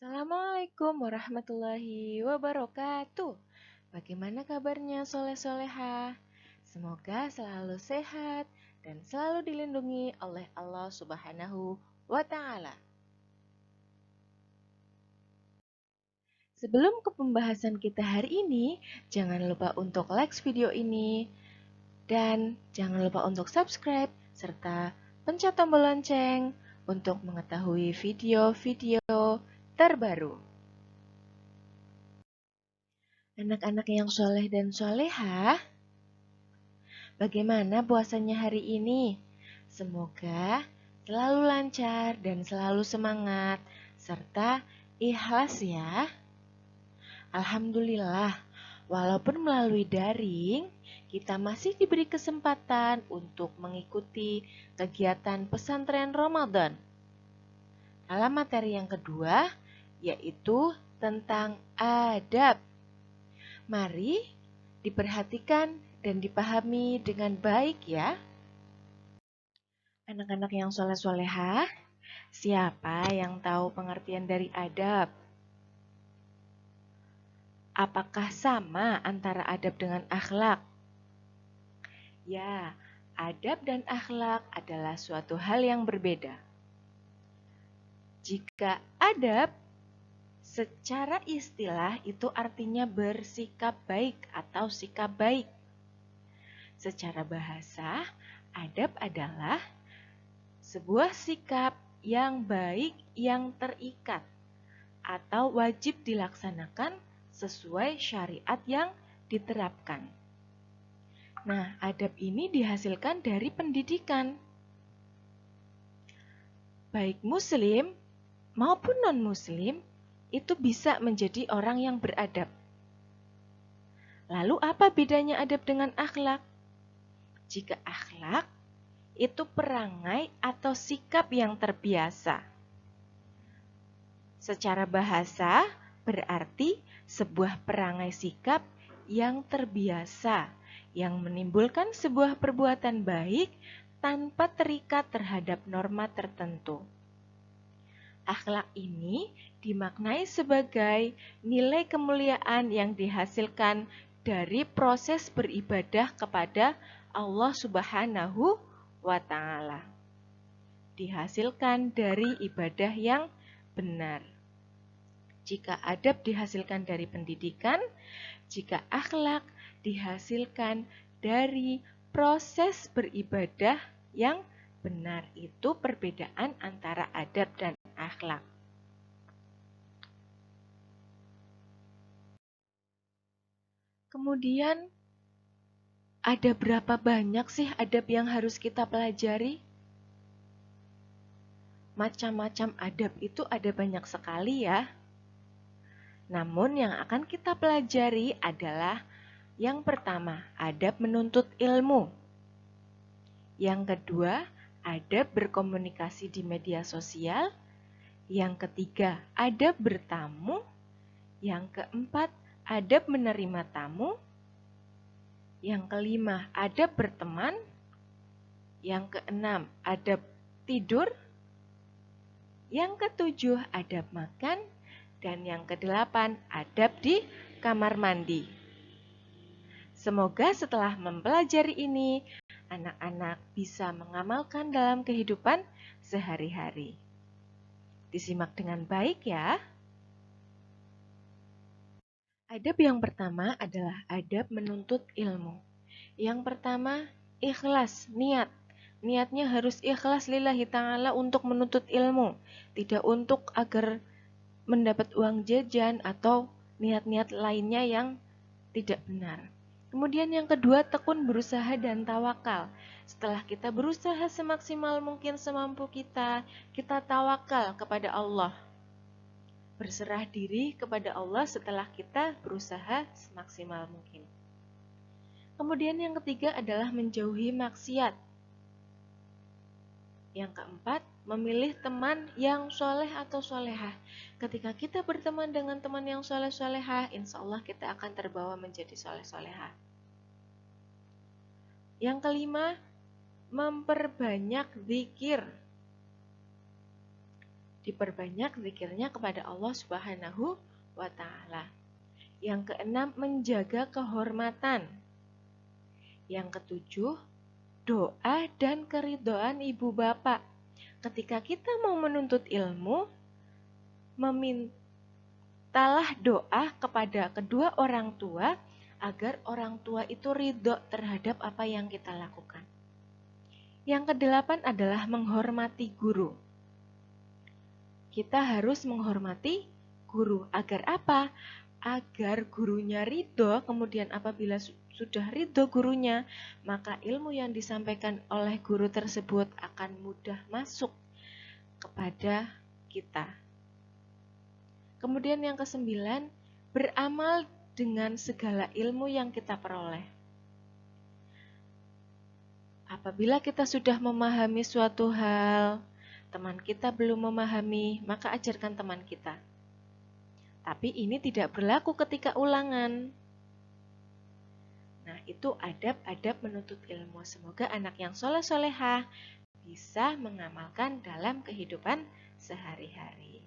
Assalamualaikum warahmatullahi wabarakatuh. Bagaimana kabarnya soleh-soleha? Semoga selalu sehat dan selalu dilindungi oleh Allah Subhanahu wa Ta'ala. Sebelum ke pembahasan kita hari ini, jangan lupa untuk like video ini dan jangan lupa untuk subscribe serta pencet tombol lonceng untuk mengetahui video-video terbaru. Anak-anak yang soleh dan soleha, bagaimana puasanya hari ini? Semoga selalu lancar dan selalu semangat, serta ikhlas ya. Alhamdulillah, walaupun melalui daring, kita masih diberi kesempatan untuk mengikuti kegiatan pesantren Ramadan. Dalam materi yang kedua, yaitu tentang adab. Mari diperhatikan dan dipahami dengan baik ya. Anak-anak yang soleh-soleha, siapa yang tahu pengertian dari adab? Apakah sama antara adab dengan akhlak? Ya, adab dan akhlak adalah suatu hal yang berbeda. Jika adab secara istilah itu artinya bersikap baik atau sikap baik. Secara bahasa, adab adalah sebuah sikap yang baik yang terikat atau wajib dilaksanakan sesuai syariat yang diterapkan. Nah, adab ini dihasilkan dari pendidikan. Baik muslim maupun non-muslim itu bisa menjadi orang yang beradab. Lalu apa bedanya adab dengan akhlak? Jika akhlak itu perangai atau sikap yang terbiasa. Secara bahasa berarti sebuah perangai sikap yang terbiasa, yang menimbulkan sebuah perbuatan baik tanpa terikat terhadap norma tertentu. Akhlak ini dimaknai sebagai nilai kemuliaan yang dihasilkan dari proses beribadah kepada Allah Subhanahu wa Ta'ala. Dihasilkan dari ibadah yang benar. Jika adab dihasilkan dari pendidikan, jika akhlak dihasilkan dari proses beribadah yang benar. Itu perbedaan antara adab dan akhlak. Kemudian, ada berapa banyak sih adab yang harus kita pelajari? Macam-macam adab itu ada banyak sekali ya. Namun yang akan kita pelajari adalah yang pertama, adab menuntut ilmu. Yang kedua, adab berkomunikasi di media sosial. Yang ketiga, adab bertamu. Yang keempat, adab menerima tamu. Yang kelima, adab berteman. Yang keenam, adab tidur. Yang ketujuh, adab makan. Dan yang kedelapan, adab di kamar mandi. Semoga setelah mempelajari ini, anak-anak bisa mengamalkan dalam kehidupan sehari-hari. Disimak dengan baik ya. Adab yang pertama adalah adab menuntut ilmu. Yang pertama, ikhlas, niat. Niatnya harus ikhlas lillahi ta'ala untuk menuntut ilmu. Tidak untuk agar mendapat uang jajan atau niat-niat lainnya yang tidak benar. Kemudian yang kedua, tekun berusaha dan tawakal. Setelah kita berusaha semaksimal mungkin semampu kita tawakal kepada Allah. Berserah diri kepada Allah setelah kita berusaha semaksimal mungkin. Kemudian yang ketiga adalah menjauhi maksiat. Yang keempat, memilih teman yang soleh atau solehah. Ketika kita berteman dengan teman yang soleh-solehah, insya Allah kita akan terbawa menjadi soleh-solehah. Yang kelima, memperbanyak zikir. Diperbanyak zikirnya kepada Allah Subhanahu wa Ta'ala. Yang keenam, menjaga kehormatan. Yang ketujuh, doa dan keridhaan ibu bapak. Ketika kita mau menuntut ilmu, memintalah doa kepada kedua orang tua agar orang tua itu ridho terhadap apa yang kita lakukan. Yang kedelapan adalah menghormati guru. Kita harus menghormati guru. Agar apa? Agar gurunya ridho, kemudian apabila sudah ridho gurunya, maka ilmu yang disampaikan oleh guru tersebut akan mudah masuk kepada kita. Kemudian yang kesembilan, beramal dengan segala ilmu yang kita peroleh. Apabila kita sudah memahami suatu hal, teman kita belum memahami, maka ajarkan teman kita. Tapi ini tidak berlaku ketika ulangan. Nah, itu adab-adab menuntut ilmu. Semoga anak yang soleh-solehah bisa mengamalkan dalam kehidupan sehari-hari.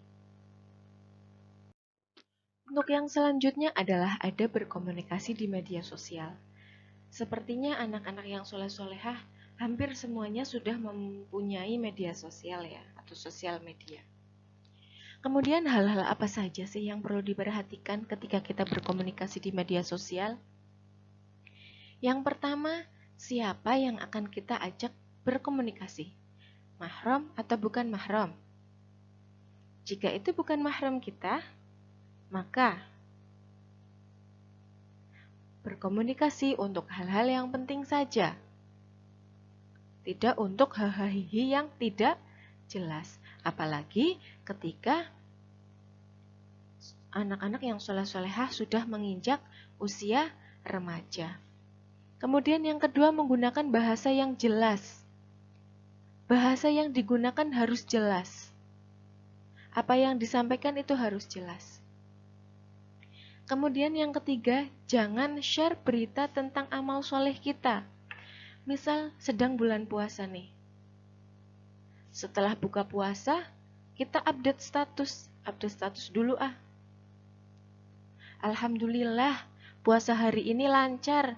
Untuk yang selanjutnya adalah adab berkomunikasi di media sosial. Sepertinya anak-anak yang soleh-solehah hampir semuanya sudah mempunyai media sosial ya, atau sosial media. Kemudian hal-hal apa saja sih yang perlu diperhatikan ketika kita berkomunikasi di media sosial? Yang pertama, siapa yang akan kita ajak berkomunikasi? Mahram atau bukan mahram? Jika itu bukan mahram kita, maka berkomunikasi untuk hal-hal yang penting saja. Tidak untuk hahaha yang tidak jelas. Apalagi ketika anak-anak yang soleh-solehah sudah menginjak usia remaja. Kemudian yang kedua, menggunakan bahasa yang jelas. Bahasa yang digunakan harus jelas. Apa yang disampaikan itu harus jelas. Kemudian yang ketiga, jangan share berita tentang amal soleh kita. Misal sedang bulan puasa nih. Setelah buka puasa, kita update status dulu ah. Alhamdulillah, puasa hari ini lancar.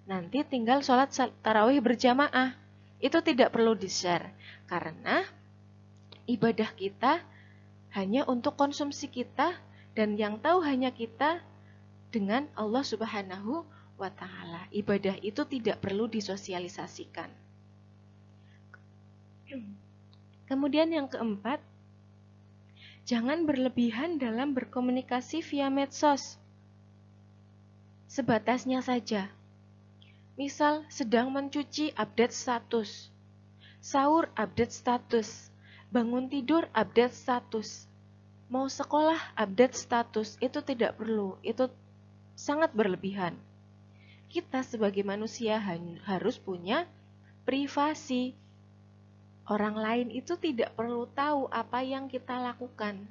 Nanti tinggal sholat tarawih berjamaah. Itu tidak perlu di-share, karena ibadah kita hanya untuk konsumsi kita, dan yang tahu hanya kita dengan Allah Subhanahu wa Ta'ala. Ibadah itu tidak perlu disosialisasikan. Kemudian yang keempat, jangan berlebihan dalam berkomunikasi via medsos. Sebatasnya saja. Misal sedang mencuci, update status. Sahur, update status. Bangun tidur, update status. Mau sekolah, update status. Itu tidak perlu. Itu sangat berlebihan. Kita sebagai manusia harus punya privasi. Orang lain itu tidak perlu tahu apa yang kita lakukan.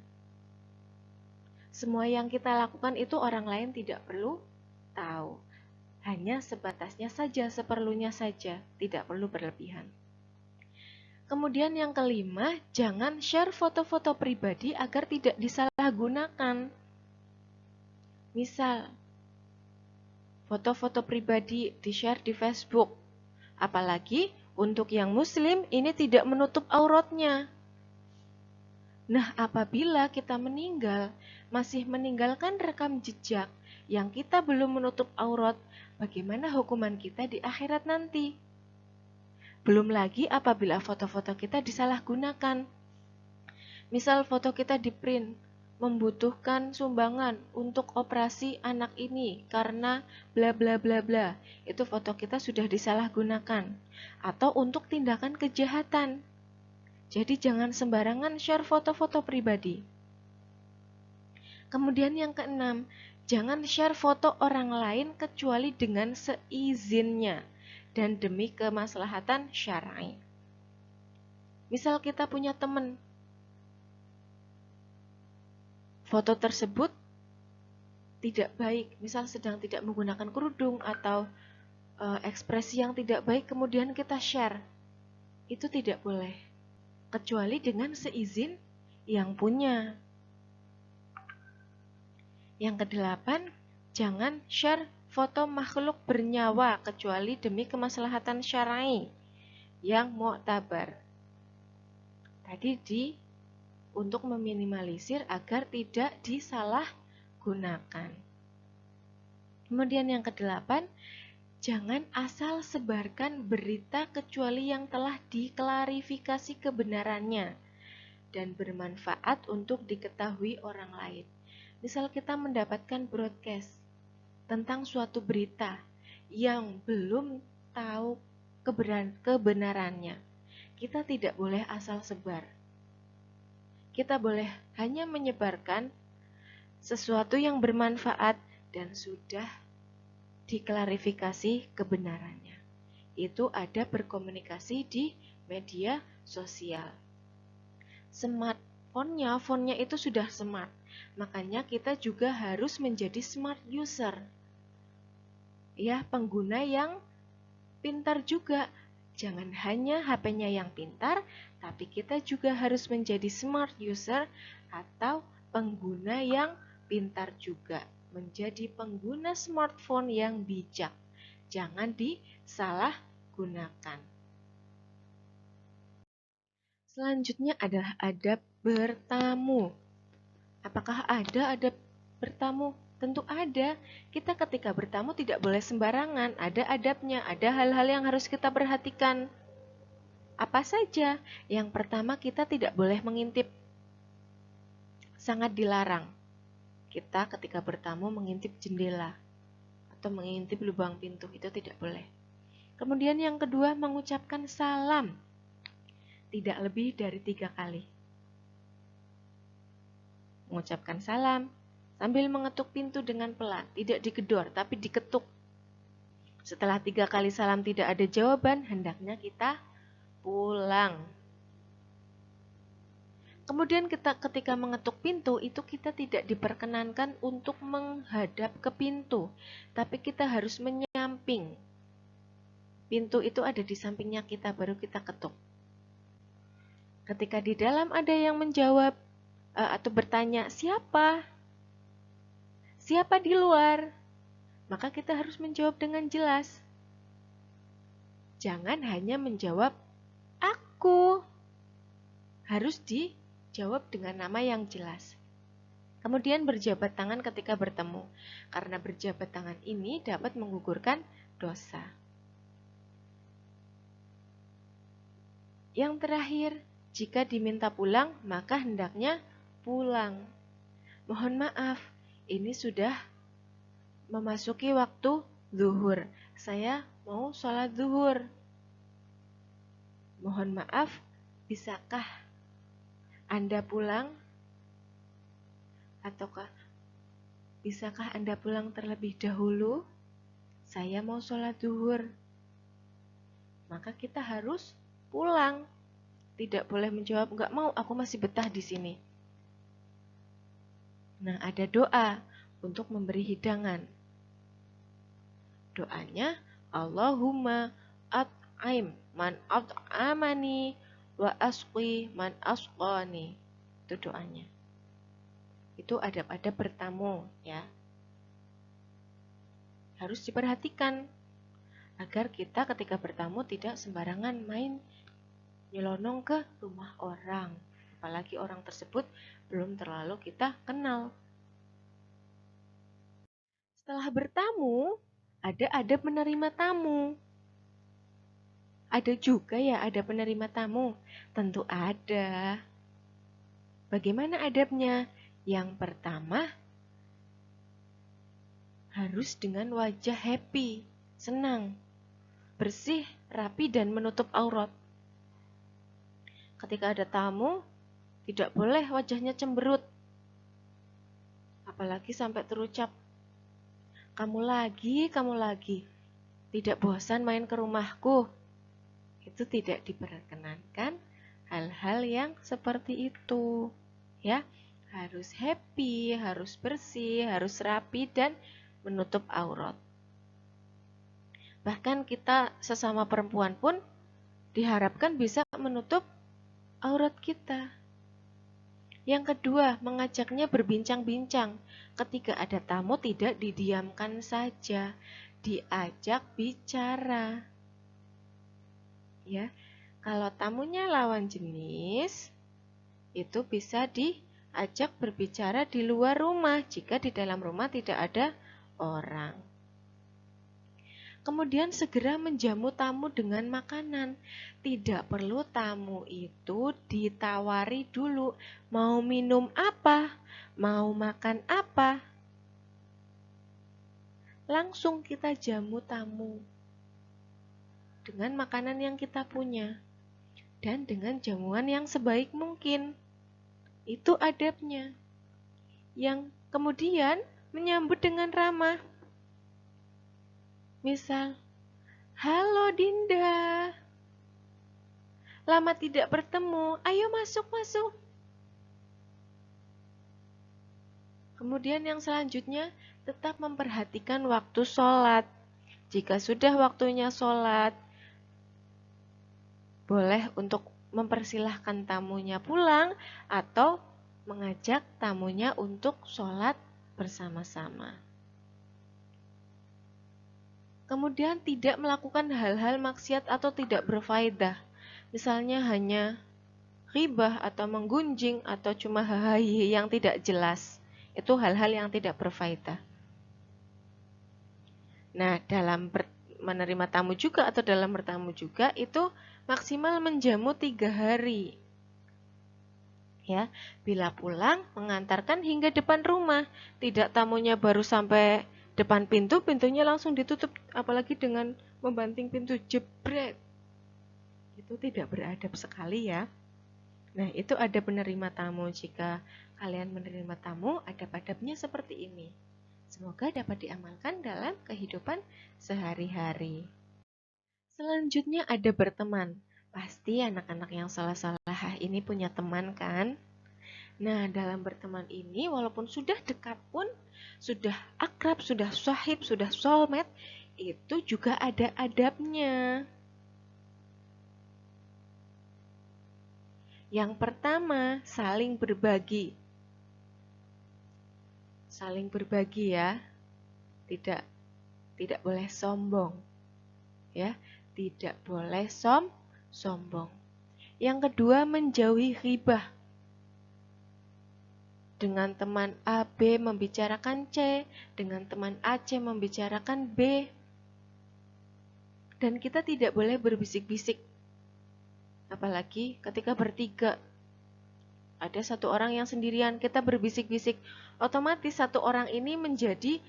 Semua yang kita lakukan itu orang lain tidak perlu tahu. Hanya sebatasnya saja, seperlunya saja, tidak perlu berlebihan. Kemudian yang kelima, jangan share foto-foto pribadi agar tidak disalahgunakan. Misal, foto-foto pribadi di-share di Facebook. Apalagi untuk yang muslim ini tidak menutup auratnya. Nah, apabila kita meninggal, masih meninggalkan rekam jejak yang kita belum menutup aurat, bagaimana hukuman kita di akhirat nanti? Belum lagi apabila foto-foto kita disalahgunakan. Misal foto kita di-print, membutuhkan sumbangan untuk operasi anak ini karena bla bla bla bla. Itu foto kita sudah disalahgunakan. Atau untuk tindakan kejahatan. Jadi jangan sembarangan share foto-foto pribadi. Kemudian yang keenam, jangan share foto orang lain kecuali dengan seizinnya dan demi kemaslahatan syar'i. Misal kita punya teman, foto tersebut tidak baik, misal sedang tidak menggunakan kerudung atau ekspresi yang tidak baik, kemudian kita share. Itu tidak boleh, kecuali dengan seizin yang punya. Yang kedelapan, jangan share foto makhluk bernyawa kecuali demi kemaslahatan syar'i yang mu'tabar. Tadi untuk meminimalisir agar tidak disalahgunakan. Kemudian yang kedelapan, jangan asal sebarkan berita kecuali yang telah diklarifikasi kebenarannya dan bermanfaat untuk diketahui orang lain. Misal kita mendapatkan broadcast tentang suatu berita yang belum tahu kebenarannya, kita tidak boleh asal sebar. Kita boleh hanya menyebarkan sesuatu yang bermanfaat dan sudah diklarifikasi kebenarannya. Itu ada berkomunikasi di media sosial. Fontnya itu sudah smart. Makanya kita juga harus menjadi smart user. Ya, pengguna yang pintar juga. Jangan hanya HP-nya yang pintar, tapi kita juga harus menjadi smart user atau pengguna yang pintar juga. Menjadi pengguna smartphone yang bijak. Jangan disalahgunakan. Selanjutnya adalah adab bertamu. Apakah ada adab bertamu? Tentu ada. Kita ketika bertamu tidak boleh sembarangan. Ada adabnya, ada hal-hal yang harus kita perhatikan. Apa saja? Yang pertama, kita tidak boleh mengintip. Sangat dilarang. Kita ketika bertamu mengintip jendela atau mengintip lubang pintu, itu tidak boleh. Kemudian yang kedua, mengucapkan salam. Tidak lebih dari 3 kali. Mengucapkan salam sambil mengetuk pintu dengan pelan, tidak digedor tapi diketuk. Setelah 3 kali salam tidak ada jawaban, hendaknya kita pulang. Kemudian ketika mengetuk pintu itu kita tidak diperkenankan untuk menghadap ke pintu, tapi kita harus menyamping. Pintu itu ada di sampingnya kita, baru kita ketuk. Ketika di dalam ada yang menjawab atau bertanya, siapa? Siapa di luar? Maka kita harus menjawab dengan jelas. Jangan hanya menjawab, aku. Harus dijawab dengan nama yang jelas. Kemudian berjabat tangan ketika bertemu. Karena berjabat tangan ini dapat menggugurkan dosa. Yang terakhir, jika diminta pulang, maka hendaknya pulang. Mohon maaf, ini sudah memasuki waktu zuhur. Saya mau sholat zuhur. Mohon maaf, bisakah Anda pulang? Ataukah bisakah Anda pulang terlebih dahulu? Saya mau sholat zuhur. Maka kita harus pulang. Tidak boleh menjawab, enggak mau, aku masih betah di sini. Nah, ada doa untuk memberi hidangan. Doanya, Allahumma at'im man at'amani wa asqi man asqani. Itu doanya. Itu adab-adab bertamu, ya. Harus diperhatikan agar kita ketika bertamu tidak sembarangan main nyelonong ke rumah orang, apalagi orang tersebut belum terlalu kita kenal. Setelah bertamu, ada adab menerima tamu. Ada juga ya adab menerima tamu? Tentu ada. Bagaimana adabnya? Yang pertama, harus dengan wajah happy, senang, bersih, rapi, dan menutup aurat. Ketika ada tamu, tidak boleh wajahnya cemberut. Apalagi sampai terucap, kamu lagi. Tidak bosan main ke rumahku. Itu tidak diperkenankan hal-hal yang seperti itu. Ya, harus happy, harus bersih, harus rapi, dan menutup aurat. Bahkan kita sesama perempuan pun diharapkan bisa menutup aurat kita. Yang kedua, mengajaknya berbincang-bincang. Ketika ada tamu tidak didiamkan saja, diajak bicara. Ya, kalau tamunya lawan jenis, itu bisa diajak berbicara di luar rumah jika di dalam rumah tidak ada orang. Kemudian segera menjamu tamu dengan makanan. Tidak perlu tamu itu ditawari dulu, mau minum apa, mau makan apa. Langsung kita jamu tamu dengan makanan yang kita punya dan dengan jamuan yang sebaik mungkin. Itu adabnya. Yang kemudian menyambut dengan ramah. Misal, halo Dinda, lama tidak bertemu, ayo masuk. Kemudian yang selanjutnya, tetap memperhatikan waktu sholat. Jika sudah waktunya sholat, boleh untuk mempersilahkan tamunya pulang atau mengajak tamunya untuk sholat bersama-sama. Kemudian tidak melakukan hal-hal maksiat atau tidak berfaedah. Misalnya hanya ghibah atau menggunjing atau cuma hahaha yang tidak jelas. Itu hal-hal yang tidak berfaedah. Nah, dalam menerima tamu juga atau dalam bertamu juga itu maksimal menjamu 3 hari. Ya, bila pulang mengantarkan hingga depan rumah. Tidak tamunya baru sampai depan pintu, pintunya langsung ditutup, apalagi dengan membanting pintu jebret. Itu tidak beradab sekali ya. Nah, itu ada menerima tamu. Jika kalian menerima tamu, adab-adabnya seperti ini. Semoga dapat diamalkan dalam kehidupan sehari-hari. Selanjutnya ada berteman. Pasti anak-anak yang salah-salah ini punya teman kan? Nah, dalam berteman ini walaupun sudah dekat pun, sudah akrab, sudah sahib, sudah soulmate, itu juga ada adabnya. Yang pertama, saling berbagi. Saling berbagi ya. Tidak boleh sombong. Ya, tidak boleh sombong. Yang kedua, menjauhi ghibah. Dengan teman A, B membicarakan C, dengan teman A, C membicarakan B. Dan kita tidak boleh berbisik-bisik. Apalagi ketika bertiga. Ada satu orang yang sendirian, kita berbisik-bisik. Otomatis satu orang ini menjadi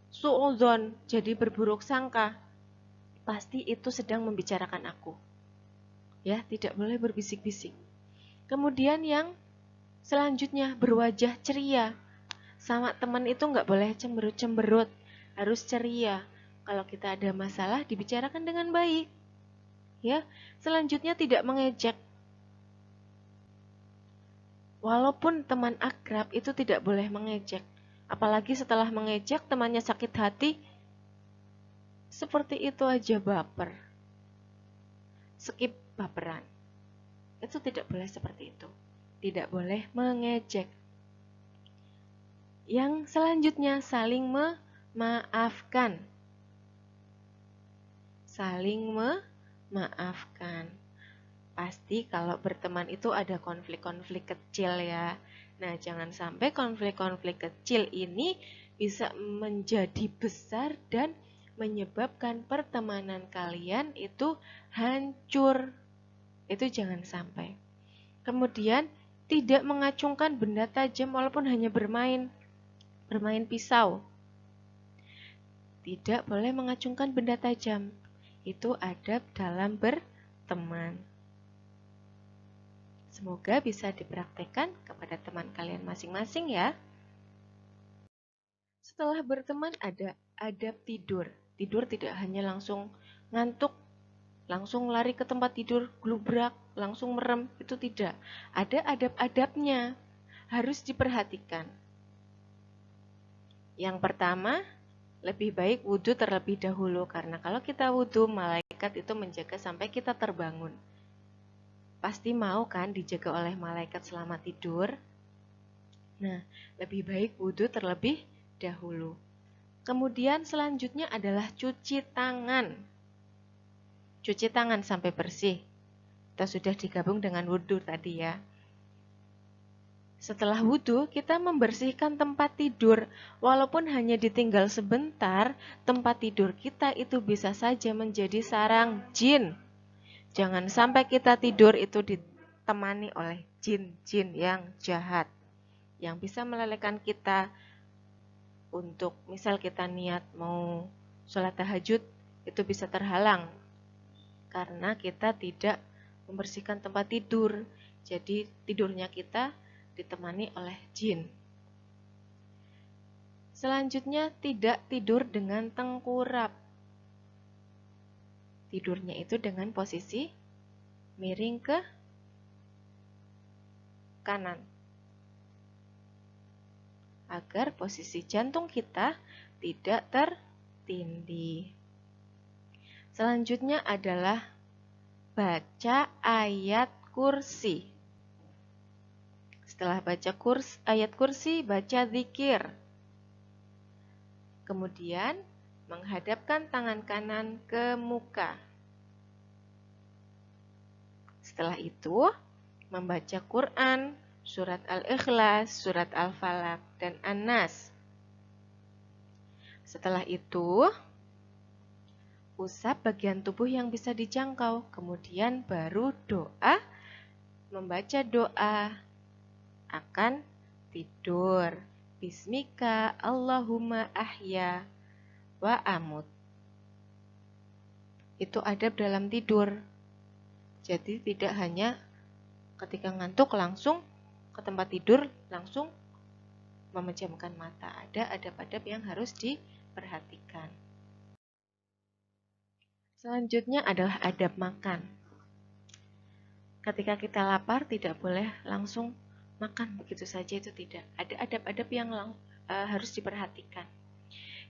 suudzon, jadi berburuk sangka. Pasti itu sedang membicarakan aku. Ya, tidak boleh berbisik-bisik. Kemudian yang selanjutnya, berwajah ceria. Sama teman itu nggak boleh cemberut-cemberut, harus ceria. Kalau kita ada masalah, dibicarakan dengan baik. Ya, selanjutnya tidak mengejek. Walaupun teman akrab itu tidak boleh mengejek. Apalagi setelah mengejek temannya sakit hati, seperti itu aja baper. Skip baperan. Itu tidak boleh seperti itu. Tidak boleh mengejek. Yang selanjutnya, saling memaafkan. Saling memaafkan. Pasti kalau berteman itu ada konflik-konflik kecil ya. Nah, jangan sampai konflik-konflik kecil ini bisa menjadi besar dan menyebabkan pertemanan kalian itu hancur. Itu jangan sampai. Kemudian, tidak mengacungkan benda tajam walaupun hanya bermain pisau. Tidak boleh mengacungkan benda tajam. Itu adab dalam berteman. Semoga bisa dipraktekkan kepada teman kalian masing-masing ya. Setelah berteman ada adab tidur. Tidur tidak hanya langsung ngantuk, langsung lari ke tempat tidur, glubrak, langsung merem, itu tidak. Ada adab-adabnya, harus diperhatikan. Yang pertama, lebih baik wudhu terlebih dahulu, karena kalau kita wudhu, malaikat itu menjaga sampai kita terbangun. Pasti mau kan dijaga oleh malaikat selama tidur? Nah, lebih baik wudhu terlebih dahulu. Kemudian selanjutnya adalah cuci tangan. Cuci tangan sampai bersih. Kita sudah digabung dengan wudhu tadi ya. Setelah wudhu, kita membersihkan tempat tidur. Walaupun hanya ditinggal sebentar, tempat tidur kita itu bisa saja menjadi sarang jin. Jangan sampai kita tidur itu ditemani oleh jin-jin yang jahat, yang bisa melelehkan kita untuk misal kita niat mau sholat tahajud, itu bisa terhalang karena kita tidak membersihkan tempat tidur. Jadi tidurnya kita ditemani oleh jin. Selanjutnya, tidak tidur dengan tengkurap. Tidurnya itu dengan posisi miring ke kanan, agar posisi jantung kita tidak tertindih. Selanjutnya adalah baca ayat kursi. Setelah baca ayat kursi, baca zikir. Kemudian menghadapkan tangan kanan ke muka. Setelah itu, membaca Quran, surat Al-Ikhlas, surat Al-Falaq, dan An-Nas. Setelah itu, usap bagian tubuh yang bisa dijangkau. Kemudian baru doa, membaca doa akan tidur. Bismika Allahumma ahya wa amut. Itu adab dalam tidur. Jadi tidak hanya ketika ngantuk langsung ke tempat tidur, langsung memejamkan mata. Ada adab-adab yang harus diperhatikan. Selanjutnya adalah adab makan. Ketika kita lapar, tidak boleh langsung makan begitu saja, itu tidak. Ada adab-adab yang harus diperhatikan.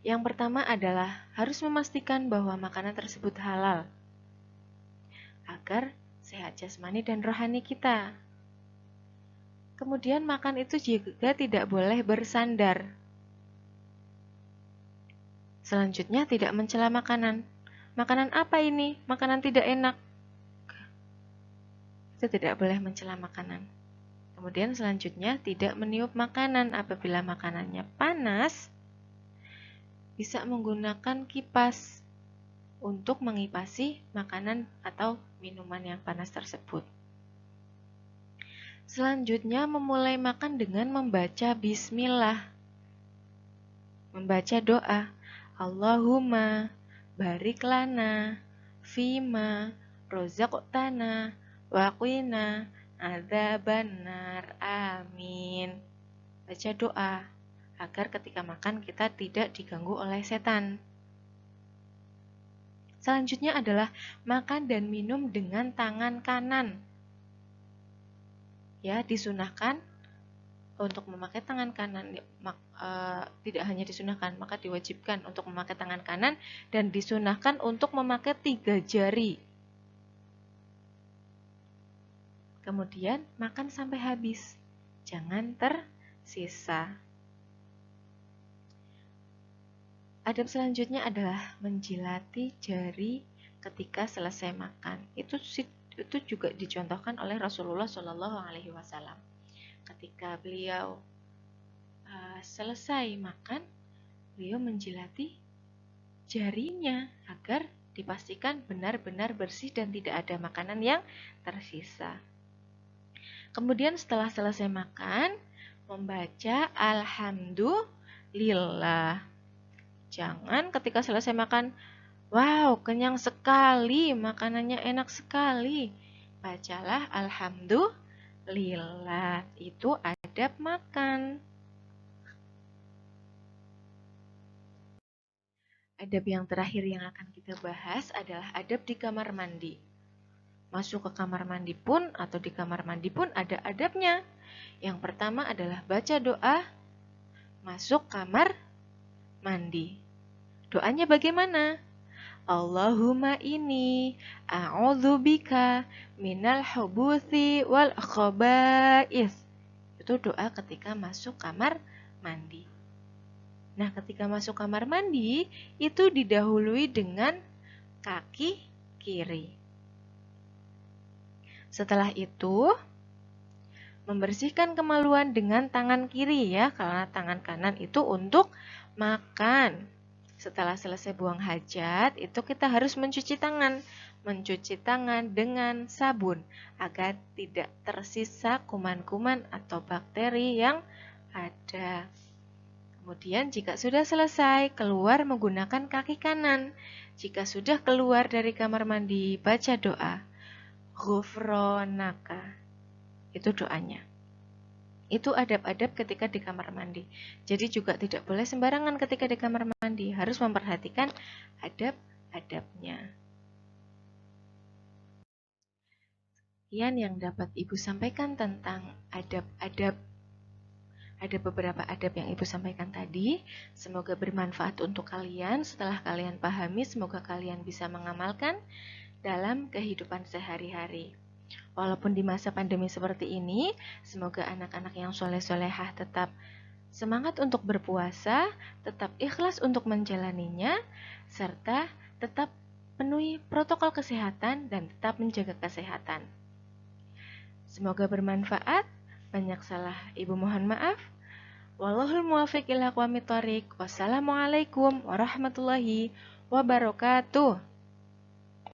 Yang pertama adalah harus memastikan bahwa makanan tersebut halal, agar sehat jasmani dan rohani kita. Kemudian makan itu juga tidak boleh bersandar. Selanjutnya tidak mencela makanan. Makanan apa ini? Makanan tidak enak. Itu tidak boleh mencela makanan. Kemudian selanjutnya tidak meniup makanan. Apabila makanannya panas, bisa menggunakan kipas untuk mengipasi makanan atau minuman yang panas tersebut. Selanjutnya memulai makan dengan membaca bismillah. Membaca doa, Allahumma barik lana fima rozaqtana wa qina adzabannar. Amin. Baca doa agar ketika makan kita tidak diganggu oleh setan. Selanjutnya adalah makan dan minum dengan tangan kanan. Ya, disunahkan untuk memakai tangan kanan, tidak hanya disunahkan, maka diwajibkan untuk memakai tangan kanan, dan disunahkan untuk memakai 3 jari. Kemudian makan sampai habis, jangan tersisa. Adab selanjutnya adalah menjilati jari ketika selesai makan. Itu juga dicontohkan oleh Rasulullah SAW. Ketika beliau selesai makan, beliau menjilati jarinya agar dipastikan benar-benar bersih dan tidak ada makanan yang tersisa. Kemudian setelah selesai makan, membaca Alhamdulillah. Jangan ketika selesai makan, wow, kenyang sekali, makanannya enak sekali. Bacalah Alhamdulillah. Itu adab makan. Adab yang terakhir yang akan kita bahas adalah adab di kamar mandi. Masuk ke kamar mandi pun atau di kamar mandi pun ada adabnya. Yang pertama adalah baca doa masuk kamar mandi. Doanya bagaimana? Allahumma inni a'udzubika minal hubuthi wal khaba'is. yaitu doa ketika masuk kamar mandi. Nah, ketika masuk kamar mandi, itu didahului dengan kaki kiri. Setelah itu, membersihkan kemaluan dengan tangan kiri ya, karena tangan kanan itu untuk makan. Setelah selesai buang hajat, itu kita harus mencuci tangan. Mencuci tangan dengan sabun agar tidak tersisa kuman-kuman atau bakteri yang ada. Kemudian jika sudah selesai, keluar menggunakan kaki kanan. Jika sudah keluar dari kamar mandi, baca doa. Ghufronaka. Itu doanya. Itu adab-adab ketika di kamar mandi. Jadi juga tidak boleh sembarangan ketika di kamar mandi. Harus memperhatikan adab-adabnya. Sekian yang dapat Ibu sampaikan tentang adab-adab. Ada beberapa adab yang Ibu sampaikan tadi. Semoga bermanfaat untuk kalian. Setelah kalian pahami, semoga kalian bisa mengamalkan dalam kehidupan sehari-hari. Walaupun di masa pandemi seperti ini, semoga anak-anak yang soleh-solehah tetap semangat untuk berpuasa, tetap ikhlas untuk menjalaninya, serta tetap penuhi protokol kesehatan dan tetap menjaga kesehatan. Semoga bermanfaat. Banyak salah Ibu mohon maaf. Wallahul muwaffiq ila aqwamit thoriq. Wassalamualaikum warahmatullahi wabarakatuh.